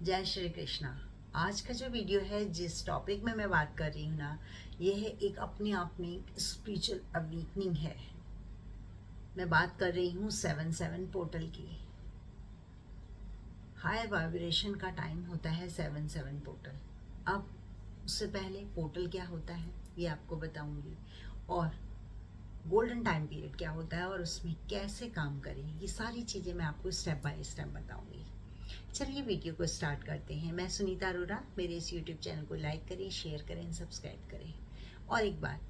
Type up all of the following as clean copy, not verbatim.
जय श्री कृष्णा। आज का जो वीडियो है, जिस टॉपिक में मैं बात कर रही हूँ ना, ये है एक अपने आप में स्पिरिचुअल अवेकनिंग है। मैं बात कर रही हूँ 7-7 पोर्टल की। हाई वाइब्रेशन का टाइम होता है 7-7 पोर्टल। अब उससे पहले पोर्टल क्या होता है ये आपको बताऊंगी, और गोल्डन टाइम पीरियड क्या होता है और उसमें कैसे काम करें, ये सारी चीज़ें मैं आपको स्टेप बाय स्टेप बताऊंगी। चलिए वीडियो को स्टार्ट करते हैं। मैं सुनीता अरोड़ा। मेरे इस यूट्यूब चैनल को लाइक करें, शेयर करें, सब्सक्राइब करें। और एक बात,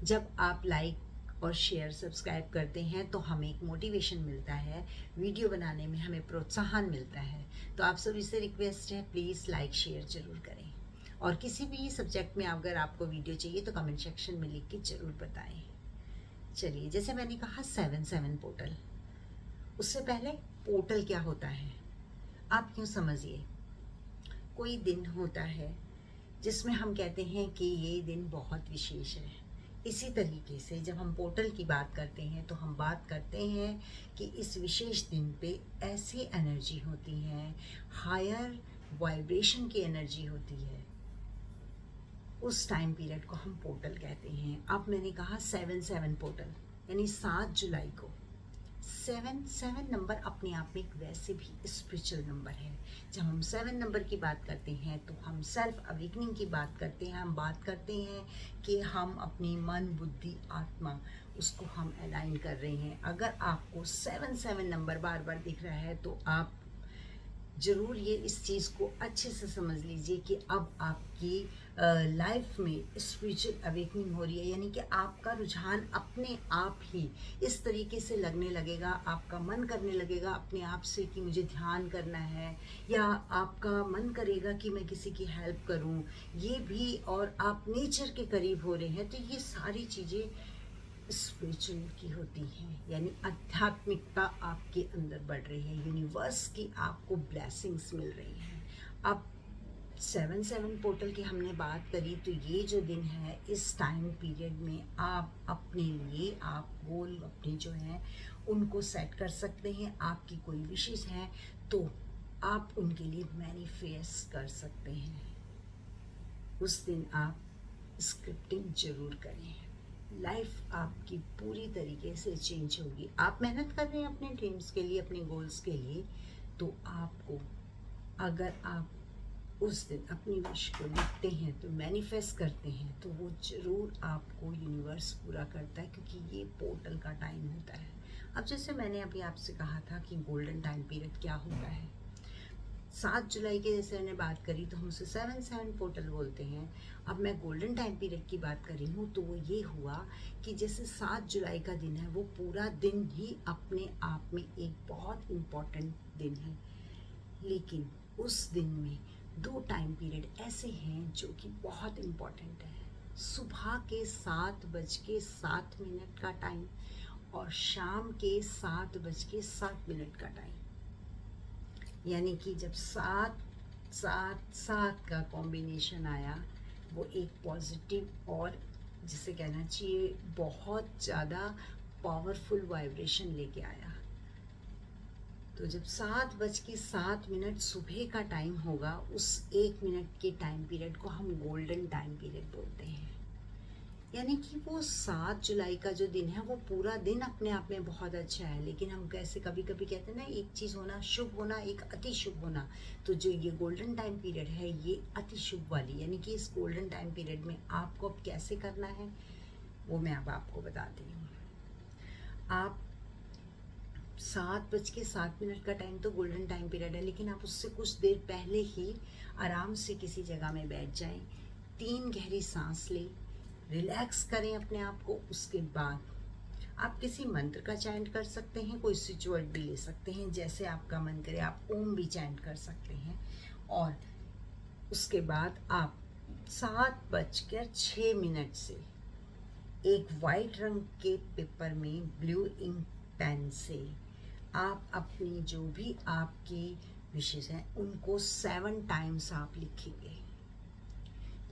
जब आप लाइक और शेयर सब्सक्राइब करते हैं तो हमें एक मोटिवेशन मिलता है, वीडियो बनाने में हमें प्रोत्साहन मिलता है। तो आप सभी से रिक्वेस्ट है, प्लीज़ लाइक शेयर ज़रूर करें। और किसी भी सब्जेक्ट में अगर आपको वीडियो चाहिए तो कमेंट सेक्शन में लिख के ज़रूर बताएं। चलिए, जैसे मैंने कहा 7-7 पोर्टल। उससे पहले पोर्टल क्या होता है आप यूँ समझिए, कोई दिन होता है जिसमें हम कहते हैं कि ये दिन बहुत विशेष है। इसी तरीके से जब हम पोर्टल की बात करते हैं तो हम बात करते हैं कि इस विशेष दिन पे ऐसी एनर्जी होती है, हायर वाइब्रेशन की एनर्जी होती है। उस टाइम पीरियड को हम पोर्टल कहते हैं। अब मैंने कहा 7-7 पोर्टल, यानी 7 जुलाई को 7 नंबर अपने आप में एक वैसे भी स्पिरिचुअल नंबर है। जब हम 7 नंबर की बात करते हैं तो हम सेल्फ अवेकनिंग की बात करते हैं। हम बात करते हैं कि हम अपनी मन, बुद्धि, आत्मा, उसको हम अलाइन कर रहे हैं। अगर आपको 7 नंबर बार बार दिख रहा है तो आप ज़रूर ये इस चीज़ को अच्छे से समझ लीजिए कि अब आपकी लाइफ में स्पिरिचुअल अवेकनिंग हो रही है। यानी कि आपका रुझान अपने आप ही इस तरीके से लगने लगेगा, आपका मन करने लगेगा अपने आप से कि मुझे ध्यान करना है, या आपका मन करेगा कि मैं किसी की हेल्प करूं, ये भी। और आप नेचर के करीब हो रहे हैं, तो ये सारी चीज़ें स्पिरिचुअल की होती हैं। यानी आध्यात्मिकता आपके अंदर बढ़ रही है, यूनिवर्स की आपको ब्लेसिंग्स मिल रही हैं। अब 7-7 पोर्टल की हमने बात करी, तो ये जो दिन है, इस टाइम पीरियड में आप अपने लिए आप गोल अपने जो हैं उनको सेट कर सकते हैं। आपकी कोई विशेष है तो आप उनके लिए मैनिफेस्ट कर सकते हैं। उस दिन आप स्क्रिप्टिंग जरूर करें, लाइफ आपकी पूरी तरीके से चेंज होगी। आप मेहनत कर रहे हैं अपने ड्रीम्स के लिए, अपने गोल्स के लिए, तो आपको, अगर आप उस दिन अपनी विश को लिखते हैं तो मैनिफेस्ट करते हैं, तो वो ज़रूर आपको यूनिवर्स पूरा करता है, क्योंकि ये पोर्टल का टाइम होता है। अब जैसे मैंने अभी आपसे कहा था कि गोल्डन टाइम पीरियड क्या होता है, 7 जुलाई के जैसे मैंने बात करी तो हम उसे 7-7 पोर्टल बोलते हैं। अब मैं गोल्डन टाइम पीरियड की बात कर रही हूँ, तो वो ये हुआ कि जैसे 7 जुलाई का दिन है, वो पूरा दिन ही अपने आप में एक बहुत इम्पॉर्टेंट दिन है। लेकिन उस दिन में 2 टाइम पीरियड ऐसे हैं जो कि बहुत इम्पॉर्टेंट है। सुबह के 7:07 का टाइम और शाम के 7:07 का टाइम। यानी कि जब 7-7-7 का कॉम्बिनेशन आया, वो एक पॉजिटिव और जिसे कहना चाहिए बहुत ज़्यादा पावरफुल वाइब्रेशन लेके आया। तो जब 7:07 सुबह का टाइम होगा, उस 1 मिनट के टाइम पीरियड को हम गोल्डन टाइम पीरियड बोलते हैं। यानी कि वो 7 जुलाई का जो दिन है, वो पूरा दिन अपने आप में बहुत अच्छा है। लेकिन हम कैसे कभी कभी कहते हैं ना, एक चीज़ होना शुभ होना, एक अति शुभ होना। तो जो ये गोल्डन टाइम पीरियड है, ये अति शुभ वाली, यानी कि इस गोल्डन टाइम पीरियड में आपको अब कैसे करना है वो मैं अब आपको बताती हूँ। आप 7:07 का टाइम तो गोल्डन टाइम पीरियड है, लेकिन आप उससे कुछ देर पहले ही आराम से किसी जगह में बैठ जाएं, 3 गहरी सांस लें, रिलैक्स करें अपने आप को। उसके बाद आप किसी मंत्र का चैंट कर सकते हैं, कोई स्विच वर्ड भी ले सकते हैं, जैसे आपका मन करे। आप ओम भी चैंट कर सकते हैं। और उसके बाद आप 7:06 से एक वाइट रंग के पेपर में ब्लू इंक पेन से आप अपनी जो भी आपकी विशेष हैं उनको 7 टाइम्स आप लिखेंगे।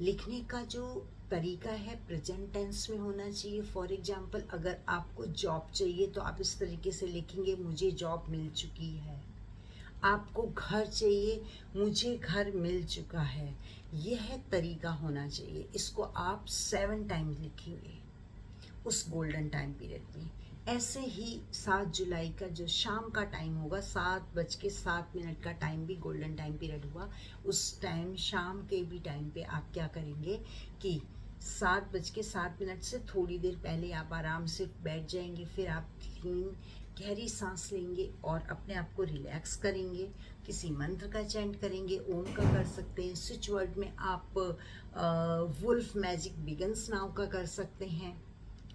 लिखने का जो तरीका है प्रेजेंट टेंस में होना चाहिए। फॉर एग्जाम्पल, अगर आपको जॉब चाहिए तो आप इस तरीके से लिखेंगे, मुझे जॉब मिल चुकी है। आपको घर चाहिए, मुझे घर मिल चुका है, यह तरीका होना चाहिए। इसको आप 7 टाइम्स लिखेंगे उस गोल्डन टाइम पीरियड में। ऐसे ही 7 जुलाई का जो शाम का टाइम होगा, 7:07 का टाइम भी गोल्डन टाइम पीरियड हुआ। उस टाइम शाम के भी टाइम पे आप क्या करेंगे कि 7:07 से थोड़ी देर पहले आप आराम से बैठ जाएंगे। फिर आप 3 गहरी सांस लेंगे और अपने आप को रिलैक्स करेंगे। किसी मंत्र का चैंट करेंगे, ओम का कर सकते हैं। स्विच वर्ड में आप वुल्फ मैजिक बिगन्स नाउ का कर सकते हैं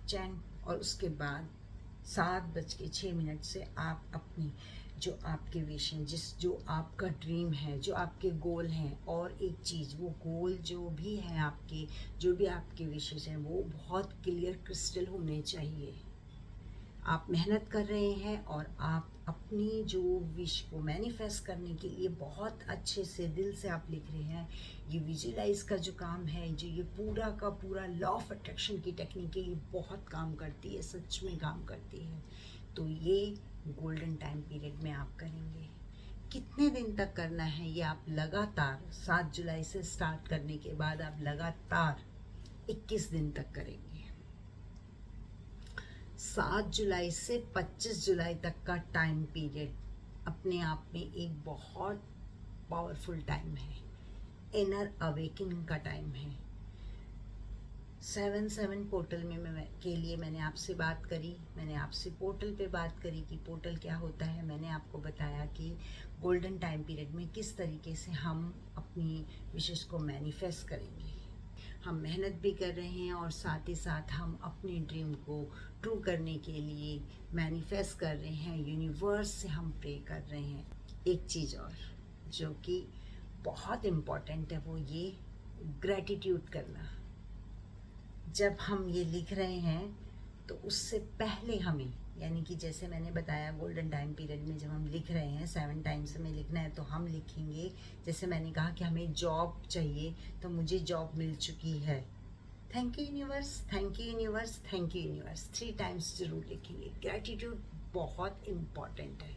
चैंट। और उसके बाद 7:06 से आप अपनी जो आपके विशन, जो आपका ड्रीम है, जो आपके गोल हैं, और एक चीज़, वो गोल जो भी है आपके, जो भी आपके विशेष हैं, वो बहुत क्लियर क्रिस्टल होने चाहिए। आप मेहनत कर रहे हैं और आप अपनी जो विश को मैनिफेस्ट करने के लिए बहुत अच्छे से दिल से आप लिख रहे हैं। ये विजुलाइज का जो काम है, जो ये पूरा का पूरा लॉ ऑफ अट्रैक्शन की टेक्निक है, ये बहुत काम करती है, सच में काम करती है। तो ये गोल्डन टाइम पीरियड में आप करेंगे। कितने दिन तक करना है ये आप लगातार 7 जुलाई से स्टार्ट करने के बाद आप लगातार 21 दिन तक करेंगे। 7 जुलाई से 25 जुलाई तक का टाइम पीरियड अपने आप में एक बहुत पावरफुल टाइम है, इनर अवेकनिंग का टाइम है। 7/7 पोर्टल में के लिए मैंने आपसे बात करी, मैंने आपसे पोर्टल पे बात करी कि पोर्टल क्या होता है। मैंने आपको बताया कि गोल्डन टाइम पीरियड में किस तरीके से हम अपनी विशेष को मैनिफेस्ट करेंगे। हम मेहनत भी कर रहे हैं और साथ ही साथ हम अपने ड्रीम को ट्रू करने के लिए मैनिफेस्ट कर रहे हैं। यूनिवर्स से हम प्रे कर रहे हैं। एक चीज़ और जो कि बहुत इम्पॉर्टेंट है, वो ये ग्रैटिट्यूड करना। जब हम ये लिख रहे हैं तो उससे पहले हमें, यानी कि जैसे मैंने बताया गोल्डन टाइम पीरियड में जब हम लिख रहे हैं 7 टाइम्स हमें लिखना है, तो हम लिखेंगे, जैसे मैंने कहा कि हमें जॉब चाहिए, तो मुझे जॉब मिल चुकी है, thank you universe, thank you universe, thank you universe. 3 times जरूर लिखेंगे। ग्रैटिट्यूड बहुत इम्पॉर्टेंट है।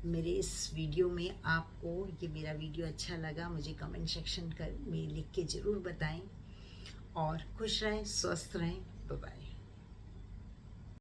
मेरे इस वीडियो में आपको ये मेरा वीडियो अच्छा लगा, मुझे कमेंट सेक्शन में लिख के ज़रूर बताएं। और खुश रहें, स्वस्थ रहें। Bye bye.